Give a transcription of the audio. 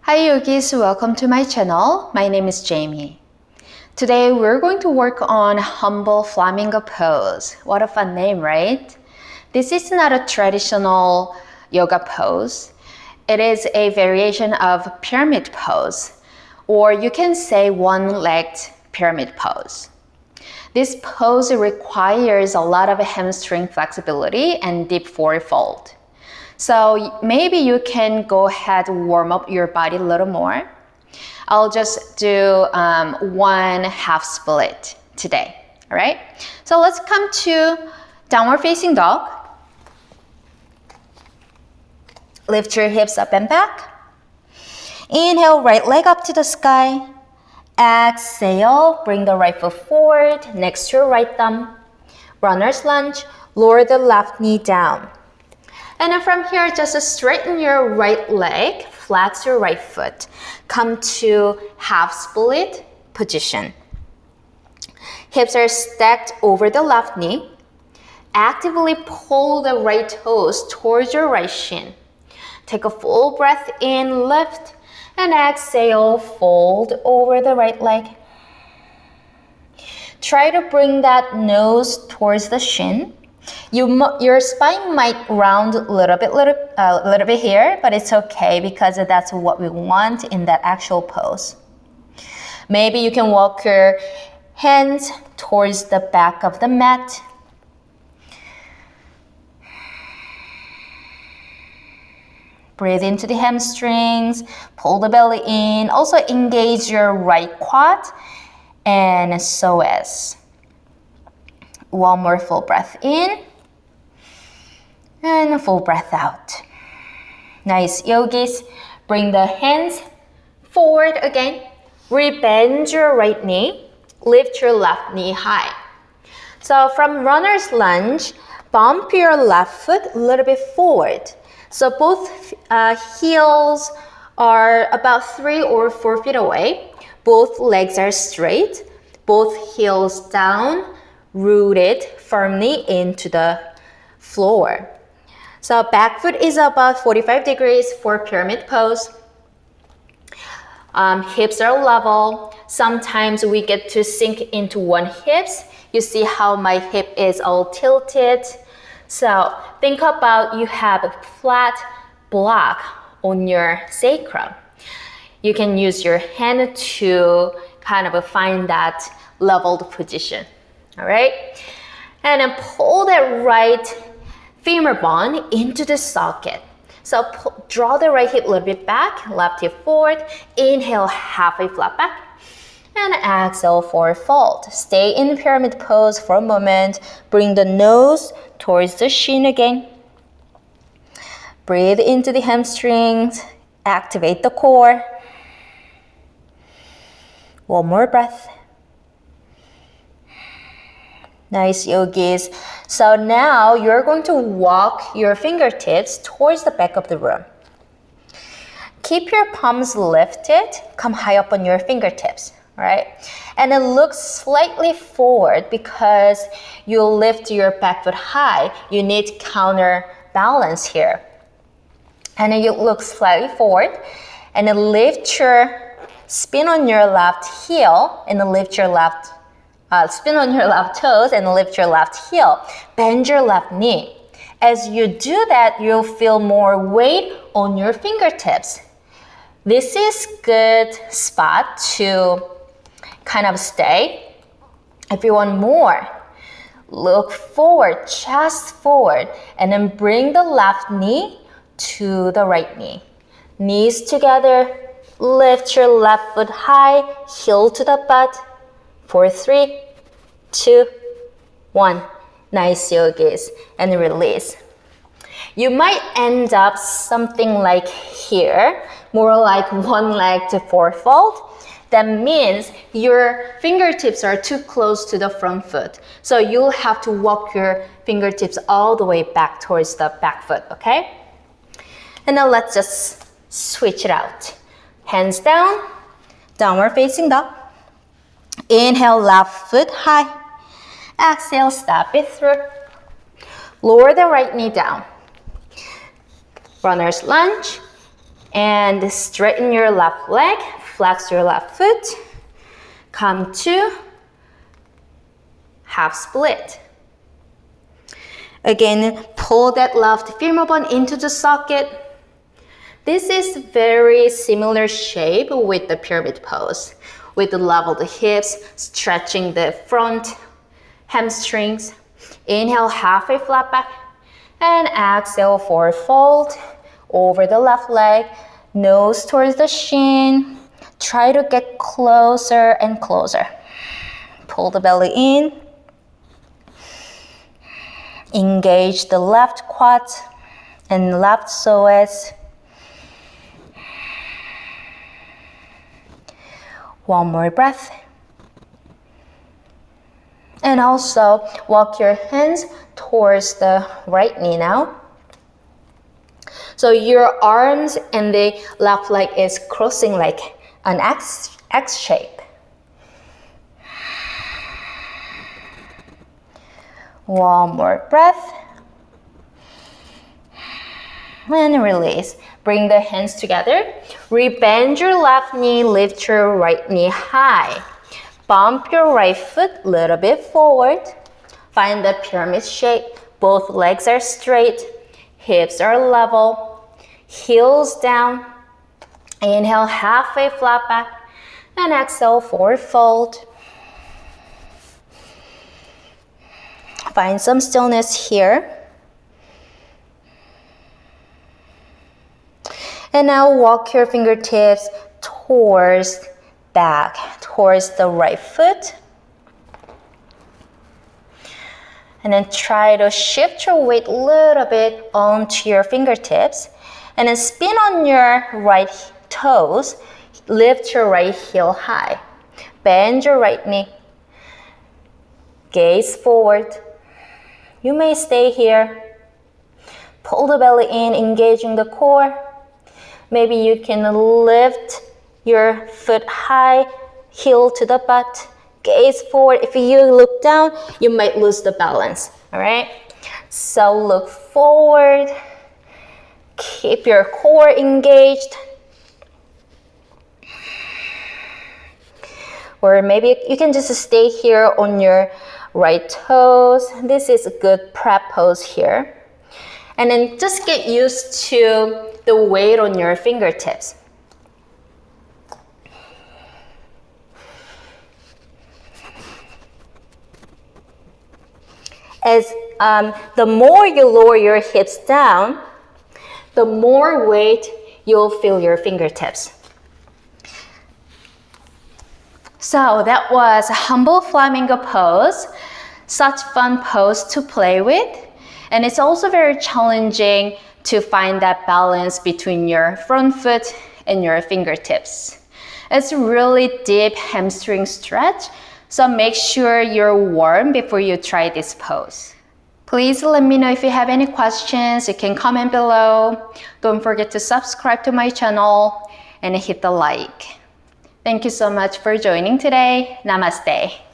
Hi yogis, welcome to my channel. My name is Jamie. Today we're going to work on humble flamingo pose. What a fun name, right? This is not a traditional yoga pose. It is a variation of pyramid pose, or you can say one-legged pyramid pose. This pose requires a lot of hamstring flexibility and deep forward fold. So maybe you can go ahead and warm up your body a little more. I'll just do one half split today, all right? So let's come to downward facing dog. Lift your hips up and back. Inhale, right leg up to the sky. Exhale, bring the right foot forward, next to your right thumb. Runner's lunge, lower the left knee down. And then from here, just straighten your right leg, flex your right foot. Come to half split position. Hips are stacked over the left knee. Actively pull the right toes towards your right shin. Take a full breath in, lift, and exhale, fold over the right leg. Try to bring that nose towards the shin. Your spine might round a little bit here, but it's okay because that's what we want in that actual pose. Maybe you can walk your hands towards the back of the mat. Breathe into the hamstrings, pull the belly in. Also engage your right quad and psoas. One more full breath in and a full breath out. Nice, yogis. Bring the hands forward again. Rebend your right knee. Lift your left knee high. So from runner's lunge, bump your left foot a little bit forward. So both heels are about 3 or 4 feet away. Both legs are straight. Both heels down, rooted firmly into the floor. So back foot is about 45 degrees for pyramid pose. Hips are level. Sometimes we get to sink into one hips. You see how my hip is all tilted. So think about you have a flat block on your sacrum. You can use your hand to kind of find that leveled position. All right? And then pull that right femur bone into the socket. So draw the right hip a little bit back, left hip forward. Inhale, halfway flat back. And exhale, forward fold. Stay in pyramid pose for a moment. Bring the nose towards the shin again. Breathe into the hamstrings. Activate the core. One more breath. Nice, yogis. So now you're going to walk your fingertips towards the back of the room. Keep your palms lifted. Come high up on your fingertips. Right? And then look slightly forward because you lift your back foot high. You need counterbalance here. And then you look slightly forward and then lift your spin on your left heel and then lift your left spin on your left toes and lift your left heel. Bend your left knee. As you do that, you'll feel more weight on your fingertips. This is good spot to kind of stay. If you want more, look forward, chest forward, and then bring the left knee to the right knee. Knees together, lift your left foot high, heel to the butt. For 3, 2, 1. Nice, yogis, and release. You might end up something like here, more like one leg to forward fold. That means your fingertips are too close to the front foot. So you'll have to walk your fingertips all the way back towards the back foot, okay? And now let's just switch it out. Hands down, downward facing dog. Inhale, left foot high. Exhale, step it through. Lower the right knee down. Runner's lunge. And straighten your left leg, flex your left foot, come to half split. Again, pull that left femur bone into the socket. This is very similar shape with the pyramid pose, with the leveled hips, stretching the front hamstrings. Inhale, halfway flat back, and exhale, forward fold over the left leg, nose towards the shin. Try to get closer and closer. Pull the belly in. Engage the left quad and left psoas. One more breath. And also walk your hands towards the right knee now. So your arms and the left leg is crossing like an X shape. One more breath. And release. Bring the hands together. Rebend your left knee, lift your right knee high. Bump your right foot a little bit forward. Find the pyramid shape. Both legs are straight. Hips are level. Heels down. Inhale, halfway flat back. And exhale, forward fold. Find some stillness here. And now walk your fingertips towards back, towards the right foot. And then try to shift your weight a little bit onto your fingertips. And then spin on your right toes. Lift your right heel high. Bend your right knee. Gaze forward. You may stay here. Pull the belly in, engaging the core. Maybe you can lift your foot high, heel to the butt, gaze forward. If you look down, you might lose the balance, all right? So look forward, keep your core engaged. Or maybe you can just stay here on your right toes. This is a good prep pose here. And then just get used to the weight on your fingertips. As the more you lower your hips down, the more weight you'll feel your fingertips. So that was a humble flamingo pose. Such fun pose to play with. And it's also very challenging to find that balance between your front foot and your fingertips. It's a really deep hamstring stretch, so make sure you're warm before you try this pose. Please let me know if you have any questions. You can comment below. Don't forget to subscribe to my channel and hit the like. Thank you so much for joining today. Namaste.